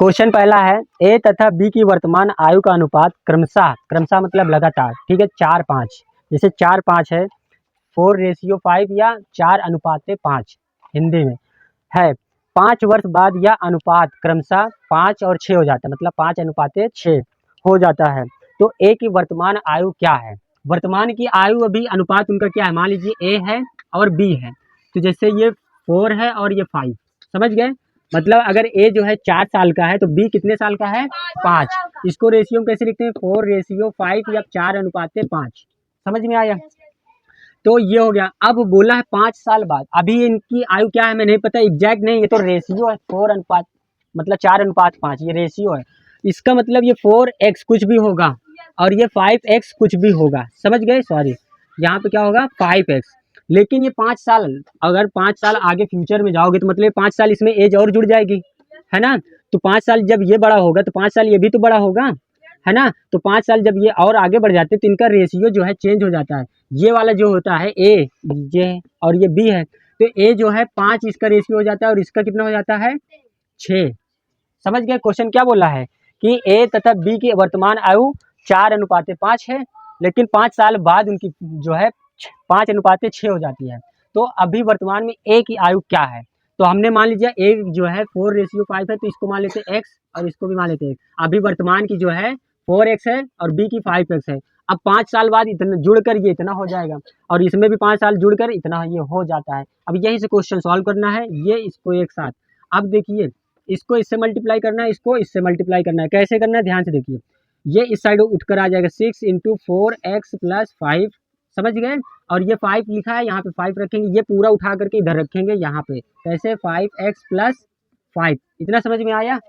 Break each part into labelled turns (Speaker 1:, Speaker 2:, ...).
Speaker 1: Question पहला है, ए तथा बी की वर्तमान आयु का अनुपात क्रमशः क्रमशः मतलब लगातार, ठीक है, 4:5, जैसे 4:5 है, 4:5 या 4:5 हिंदी में है। 5 वर्ष बाद यह अनुपात क्रमशः 5 और 6 हो जाता है, मतलब 5:6 हो जाता है। तो ए की वर्तमान आयु क्या है? वर्तमान की आयु अभी अनुपात उनका क्या है, मान लीजिए ए है और बी है, तो जैसे ये 4 है और ये 5, समझ गए? मतलब अगर ए जो है 4 साल का है तो बी कितने साल का है, 5। इसको रेशियो में कैसे लिखते हैं, 4:5 या 4:5, समझ में आया? तो ये हो गया। अब बोला है 5 साल बाद, अभी इनकी आयु क्या है हमें नहीं पता, एग्जैक्ट नहीं, ये तो रेशियो है, 4 मतलब 4:5, ये रेशियो है। इसका मतलब ये 4x कुछ भी होगा और ये 5x कुछ भी होगा, समझ गए? सॉरी, यहाँ पे क्या होगा, 5x। लेकिन ये 5 साल, अगर 5 साल आगे फ्यूचर में जाओगे तो मतलब 5 साल इसमें एज और जुड़ जाएगी, है ना? तो 5 साल जब ये बड़ा होगा तो 5 साल ये भी तो बड़ा होगा, है ना? तो 5 साल जब ये और आगे बढ़ जाते हैं तो इनका रेशियो जो है चेंज हो जाता है। ये वाला जो होता है ए, ये और ये बी है, तो ए जो है 5 इसका रेशियो हो जाता है और इसका कितना हो जाता है, 6। समझ गए? क्वेश्चन क्या बोला है कि ए तथा बी की वर्तमान आयु 4:5 है, लेकिन 5 साल बाद उनकी जो है 5:6 हो जाती है। तो अभी वर्तमान में ए की आयु क्या है? तो हमने मान लीजिए ए जो है 4:5 है, तो इसको मान लेते हैं एक्स और इसको भी मान लेते हैं। अभी वर्तमान की जो है 4x है और बी की 5x है। अब 5 साल बाद इतना जुड़कर ये इतना हो जाएगा और इसमें भी 5 साल जुड़कर इतना ये हो जाता है। अब यहीं से क्वेश्चन सॉल्व करना है, ये इसको एक साथ। अब देखिए, इसको इससे मल्टीप्लाई करना है, इसको इससे मल्टीप्लाई करना है। कैसे करना है, ध्यान से देखिए। ये इस साइड उठकर आ जाएगा 6 × 4x + 5, समझ गए? और ये 5 लिखा है, यहाँ पे 5 रखेंगे, ये पूरा उठा करके इधर रखेंगे यहाँ पे, कैसे, 5x + 5। इतना समझ में आया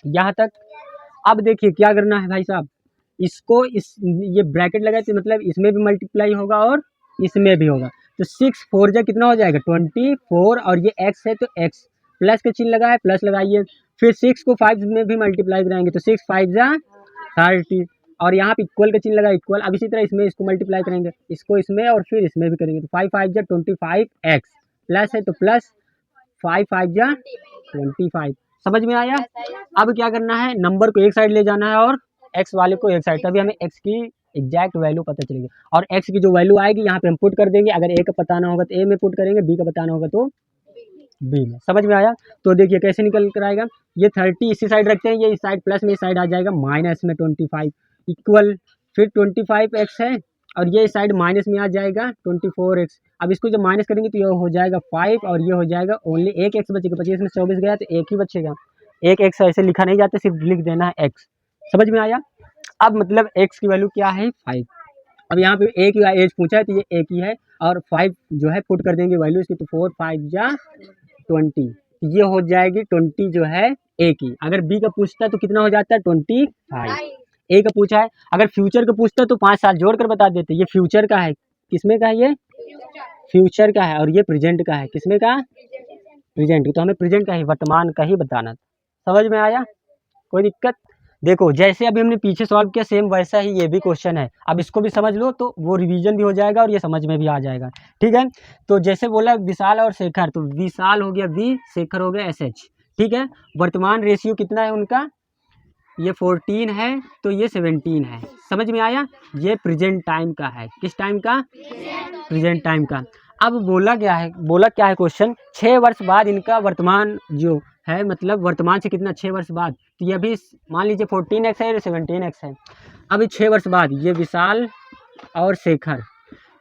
Speaker 1: यहाँ तक? अब देखिए क्या करना है भाई साहब, इसको इस ये ब्रैकेट लगाए तो मतलब इसमें भी मल्टीप्लाई होगा और इसमें भी होगा। तो 6 4 जा कितना हो जाएगा, 24, और ये x है तो x, प्लस का चिन्ह लगा है, प्लस लगाइए। फिर 6 को 5 में भी मल्टीप्लाई कराएंगे तो 6 5 जा 30, और यहाँ पे इक्वल का चिन्ह लगा, इक्वल। अब इसी तरह इसमें इसको मल्टीप्लाई करेंगे, इसको इसमें और फिर इसमें भी करेंगे, तो 5 5 जा 25x, प्लस है तो प्लस 5 5 जा 25। समझ में आया? अब क्या करना है, नंबर को एक साइड ले जाना है और x वाले को एक साइड, तभी हमें x की एग्जैक्ट वैल्यू पता चलेगी। और x की जो वैल्यू आएगी यहाँ पे हम पुट कर देंगे, अगर a का पता ना होगा तो a में पुट करेंगे, b का पता ना होगा तो b में। समझ में आया? तो देखिए कैसे निकल कर आएगा, ये 30 इसी साइड रखते हैं, ये इस साइड प्लस में इस साइड आ जाएगा, माइनस में 25 इक्वल, फिर 25x है और ये इस साइड माइनस में आ जाएगा 24x। अब इसको जब माइनस करेंगे तो ये हो जाएगा 5 और ये हो जाएगा ओनली एक x बचेगा, 25 में 24 गया तो एक ही बचेगा। एक x ऐसे लिखा नहीं जाता, सिर्फ लिख देना है x। समझ में आया? अब मतलब x की वैल्यू क्या है, 5। अब यहाँ पे a की एज पूछा है तो ये a की है और 5 जो है पुट कर देंगे वैल्यू इसकी, तो 4 5 जा 20, ये हो जाएगी 20 जो है a की। अगर b का पूछता है तो कितना हो जाता है, 25। a का पूछा है, अगर फ्यूचर का पूछता है तो 5 साल जोड़ कर बता देते। ये फ्यूचर का है, किसमें का है, ये फ्यूचर का है, और ये प्रेजेंट का है, किसमें का, प्रेजेंट। तो हमें प्रेजेंट का ही, वर्तमान का ही बताना। समझ में आया? कोई दिक्कत? देखो जैसे अभी हमने पीछे सॉल्व किया सेम वैसा ही ये भी क्वेश्चन है। अब इसको भी समझ लो तो वो रिवीजन भी हो जाएगा और ये समझ में भी आ जाएगा, ठीक है? तो जैसे बोला विशाल और शेखर, तो विशाल हो गया V, शेखर हो गया SH, ठीक है? वर्तमान रेशियो कितना है उनका, ये 14 है तो ये 17 है। समझ में आया? ये प्रेजेंट टाइम का है, किस टाइम का, प्रेजेंट टाइम का। अब बोला क्या है क्वेश्चन, 6 वर्ष बाद इनका वर्तमान जो है, मतलब वर्तमान से कितना, 6 वर्ष बाद, तो ये भी मान लीजिए 14x है, 17x है। अभी 6 वर्ष बाद ये विशाल और शेखर,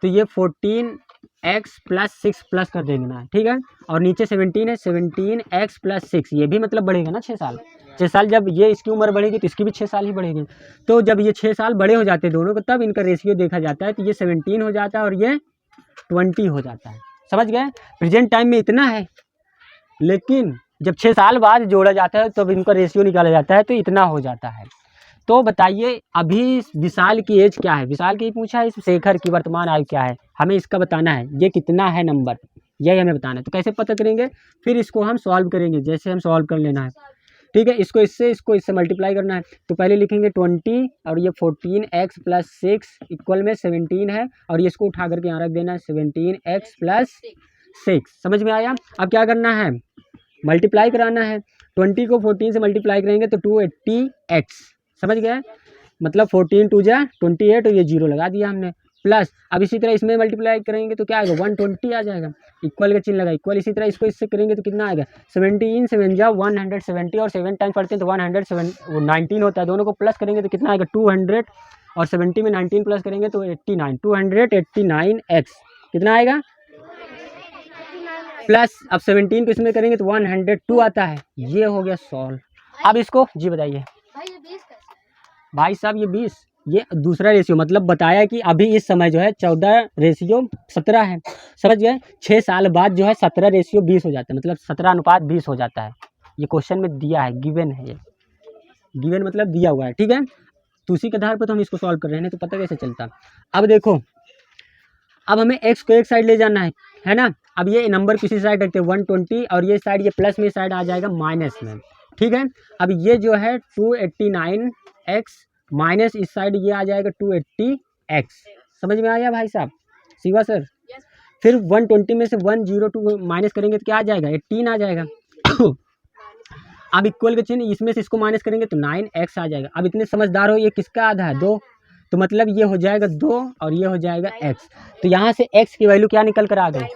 Speaker 1: तो ये 14x + 6 प्लस कर देना है, ठीक है? और नीचे 17 है, 17x + 6, ये भी मतलब बढ़ेगा ना 6 साल। 6 साल जब ये इसकी उम्र बढ़ेगी तो इसकी भी 6 साल ही बढ़ेगी। तो जब ये 6 साल बड़े हो जाते हैं दोनों को, तब इनका रेशियो देखा जाता है, तो ये 17 हो जाता है और ये 20 हो जाता है। समझ गए? प्रेजेंट टाइम में इतना है, लेकिन जब 6 साल बाद जोड़ा जाता है तब इनका रेशियो निकाला जाता है तो इतना हो जाता है। तो बताइए अभी विशाल की एज क्या है, विशाल की पूछा है, शेखर की वर्तमान आयु क्या है, हमें इसका बताना है, ये कितना है नंबर, यही हमें बताना है। तो कैसे पता करेंगे, फिर इसको हम सॉल्व करेंगे, जैसे हम सॉल्व कर लेना है, ठीक है? इसको इससे मल्टीप्लाई करना है। तो पहले लिखेंगे 20 और ये 14x + 6 इक्वल में 17 है, और ये इसको उठा करके यहाँ रख देना है, 17x + 6। समझ में आया? अब क्या करना है, मल्टीप्लाई कराना है। 20 को 14 से मल्टीप्लाई करेंगे तो 280x, समझ गए, मतलब 14 2 जा 28 और ये 0 लगा दिया हमने, प्लस अब इसी तरह इसमें मल्टीप्लाई करेंगे तो क्या आएगा 120 आ जाएगा, इक्वल का चिन्ह लगा इक्वल, इसी तरह इसको इससे करेंगे तो कितना आएगा 17 7 जा 170 और 7 टाइम्स पढ़ते हैं तो 119 होता है, दोनों को प्लस करेंगे तो कितना आएगा 200 और 70 में 19 प्लस करेंगे तो 89, 289x कितना आएगा, प्लस अब 17 को इसमें करेंगे तो 102 आता है। ये हो गया सॉल्व। अब इसको जी बताइए भाई साहब, ये 20 ये दूसरा रेशियो, मतलब बताया कि अभी इस समय जो है 14:17 है, समझ गए, 6 साल बाद जो है 17:20 हो जाता है, मतलब 17:20 हो जाता है। ये क्वेश्चन में दिया है, गिवन है, ये गिवन मतलब दिया हुआ है, ठीक है। तो उसी के आधार पर तो हम इसको सॉल्व कर रहे हैं, नहीं तो पता कैसे चलता। अब देखो, अब हमें x को एक साइड ले जाना है ना। अब ये नंबर किसी साइड रखते हैं 120 और ये साइड, ये प्लस में साइड आ जाएगा माइनस में, ठीक है। अब ये जो है 289x माइनस इस साइड ये आ जाएगा 280x, समझ में आया भाई साहब, शिवा सर। फिर 120 में से 102 माइनस करेंगे तो क्या आ जाएगा 18 आ जाएगा। अब इक्वल का चिन्ह, इसमें से इसको माइनस करेंगे तो 9x आ जाएगा। अब इतने समझदार हो, ये किसका आधा है 2, तो मतलब ये हो जाएगा 2 और ये हो जाएगा x, तो यहाँ से x की वैल्यू क्या निकल कर आ गई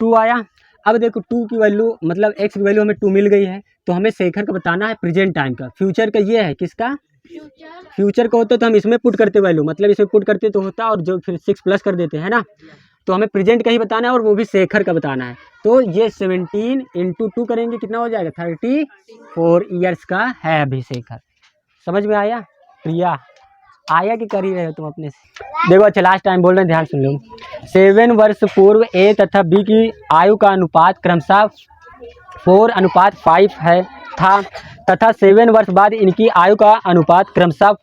Speaker 1: 2 आया। अब देखो 2 की वैल्यू मतलब x की वैल्यू हमें 2 मिल गई है, तो हमें शेखर का बताना है प्रेजेंट टाइम का, फ्यूचर का ये है किसका, फ्यूचर का होता तो हम इसमें पुट करते वैल्यू, मतलब इसमें पुट करते तो होता और जो फिर 6 प्लस कर देते हैं ना, तो हमें प्रेजेंट का ही बताना है और वो भी शेखर का बताना है। तो ये 17 × 2 करेंगे कितना हो जाएगा 34 ईयर्स का है अभी शेखर, समझ में आया। प्रिया आया कि कर ही रहे हो तुम अपने से, देखो अच्छा लास्ट टाइम बोल रहे हैं, ध्यान सुन लो। 7 वर्ष पूर्व ए तथा बी की आयु का अनुपात क्रमशः 4:5 है था तथा 7 वर्ष बाद इनकी आयु का अनुपात क्रमशः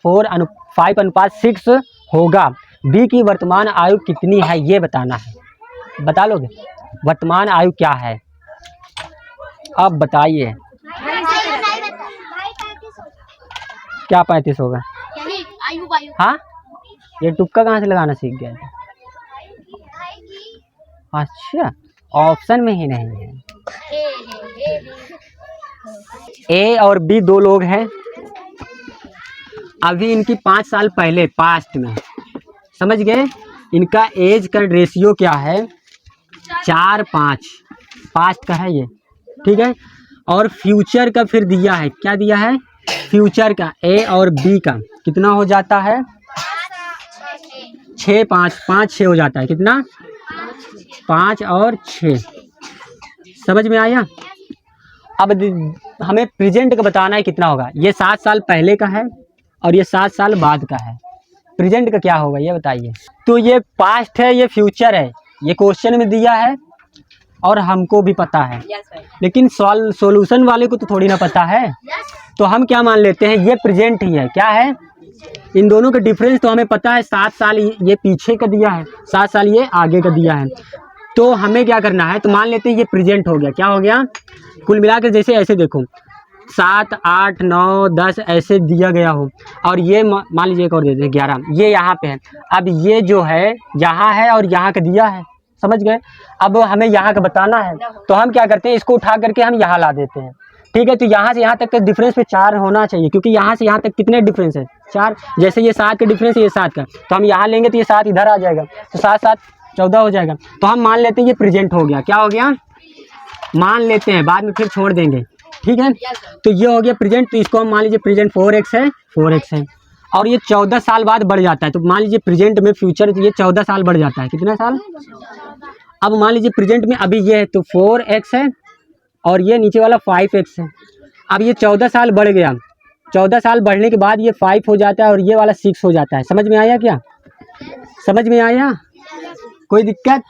Speaker 1: 5:6 होगा। बी की वर्तमान आयु कितनी है ये बताना है, बता लोगे वर्तमान आयु क्या है, अब बताइए। क्या 35 होगा, हाँ ये तुक्का कहाँ से लगाना सीख गया था, अच्छा ऑप्शन में ही नहीं है। ए और बी दो लोग हैं, अभी इनकी 5 साल पहले पास्ट में, समझ गए, इनका एज का रेशियो क्या है 4:5, पास्ट का है ये, ठीक है। और फ्यूचर का फिर दिया है, क्या दिया है फ्यूचर का, ए और बी का कितना हो जाता है 6 5 6 हो जाता है, कितना 5 और 6, समझ में आया। अब हमें प्रेजेंट का बताना है कितना होगा, ये 7 साल पहले का है और ये 7 साल बाद का है, प्रेजेंट का क्या होगा ये बताइए। तो ये पास्ट है ये फ्यूचर है, ये क्वेश्चन में दिया है और हमको भी पता है, लेकिन सॉल्यूशन वाले को तो थोड़ी ना पता है, तो हम क्या मान लेते हैं ये प्रेजेंट ही है। क्या है, इन दोनों का डिफरेंस तो हमें पता है, 7 साल ये पीछे का दिया है, 7 साल ये आगे का दिया है, तो हमें क्या करना है, तो मान लेते हैं ये प्रेजेंट हो गया, क्या हो गया, कुल मिलाकर जैसे ऐसे देखो 7 8 9 10 ऐसे दिया गया हो, और ये मान लीजिए एक और दे दें 11, ये यहाँ पे है। अब ये जो है यहाँ है और यहाँ का दिया है, समझ गए। अब हमें यहाँ का बताना है, तो हम क्या करते हैं, इसको उठा करके हम यहाँ ला देते हैं, ठीक है। तो यहाँ से यहाँ तक का डिफरेंस पे 4 होना चाहिए, क्योंकि यहाँ से यहाँ तक कितने डिफरेंस है 4, जैसे ये 7 का डिफरेंस है, ये 7 का, तो हम यहाँ लेंगे तो ये 7 इधर आ जाएगा, तो 7 7 14 हो जाएगा। तो हम मान लेते हैं ये प्रेजेंट हो गया, क्या हो गया मान लेते हैं, बाद में फिर छोड़ देंगे, ठीक है। तो ये हो गया प्रेजेंट, तो इसको हम मान लीजिए प्रेजेंट 4x है, 4x है, और ये 14 साल बाद बढ़ जाता है, तो मान लीजिए प्रेजेंट में फ्यूचर तो ये 14 साल बढ़ जाता है, कितना साल। अब मान लीजिए प्रेजेंट में अभी ये है तो 4x है और ये नीचे वाला 5x है। अब ये 14 साल बढ़ गया, 14 साल बढ़ने के बाद ये 5 हो जाता है और ये वाला 6 हो जाता है, समझ में आया क्या, समझ में आया, कोई दिक्कत,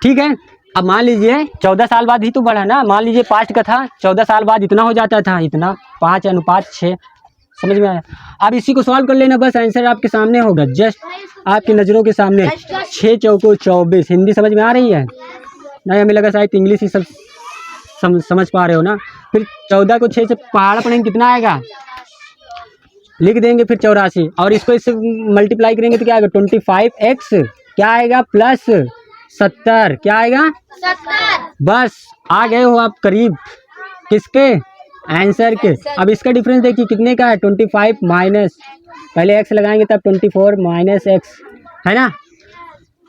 Speaker 1: ठीक है। अब मान लीजिए 14 साल बाद ही तो बढ़ा ना, मान लीजिए पास्ट का था 14 साल बाद इतना हो जाता था, इतना 5:6, समझ में आया। अब इसी को सॉल्व कर लेना, बस आंसर आपके सामने होगा, जस्ट आपकी नज़रों के सामने। 6 चौको 24, हिंदी समझ में आ रही है नहीं, हमें लगा शायद इंग्लिश ही सब समझ पा रहे हो ना। फिर 14 को 6 से पहाड़ा पढ़ेंगे कितना आएगा, लिख देंगे फिर 84, और इसको इससे मल्टीप्लाई करेंगे तो क्या आएगा 25x, क्या आएगा प्लस 70, क्या आएगा 70, बस आ गए हो आप करीब, किसके, आंसर के। अब इसका डिफरेंस देखिए कितने का है, 25 माइनस, पहले एक्स लगाएंगे तब 24 माइनस एक्स, है ना।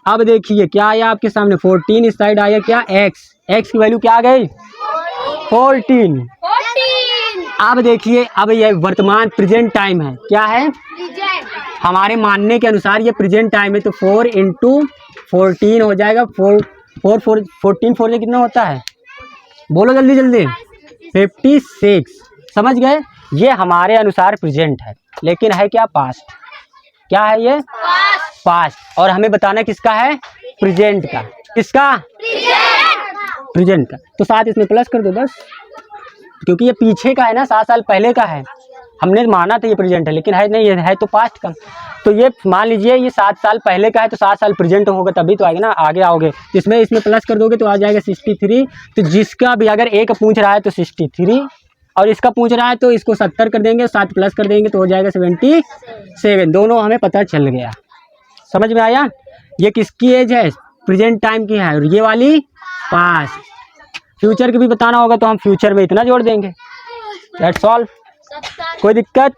Speaker 1: अब देखिए क्या आया आपके सामने, 14, इस साइड आया क्या, एक्स, एक्स की वैल्यू क्या आ गई, 14। अब देखिए, अब ये वर्तमान प्रेजेंट टाइम है, क्या है, हमारे मानने के अनुसार ये प्रेजेंट टाइम है, तो 4 इंटू 14 हो जाएगा, 14 4 में कितना होता है, बोलो जल्दी जल्दी, 56। समझ गए, ये हमारे अनुसार प्रेजेंट है, लेकिन है क्या, पास्ट। क्या है ये, पास्ट। और हमें बताना किसका है, प्रेजेंट का, किसका, प्रेजेंट का। तो साथ इसमें प्लस कर दो बस, क्योंकि ये पीछे का है ना, 7 साल पहले का है, हमने माना था ये प्रेजेंट है, लेकिन है नहीं, ये है तो पास्ट का। तो ये मान लीजिए ये 7 साल पहले का है, तो 7 साल प्रेजेंट होगा तभी तो आएगा ना, आगे आओगे तो इसमें प्लस कर दोगे तो आ जाएगा 63। तो जिसका भी अगर एक पूछ रहा है तो 63, और इसका पूछ रहा है तो इसको 70 कर देंगे, 7 प्लस कर देंगे तो हो जाएगा 77। दोनों हमें पता चल गया, समझ में आया। ये किसकी एज है, प्रेजेंट टाइम की है, और ये वाली पास्ट। फ्यूचर की भी बताना होगा तो हम फ्यूचर में इतना जोड़ देंगे, दैट्स ऑल। कोई दिक्कत।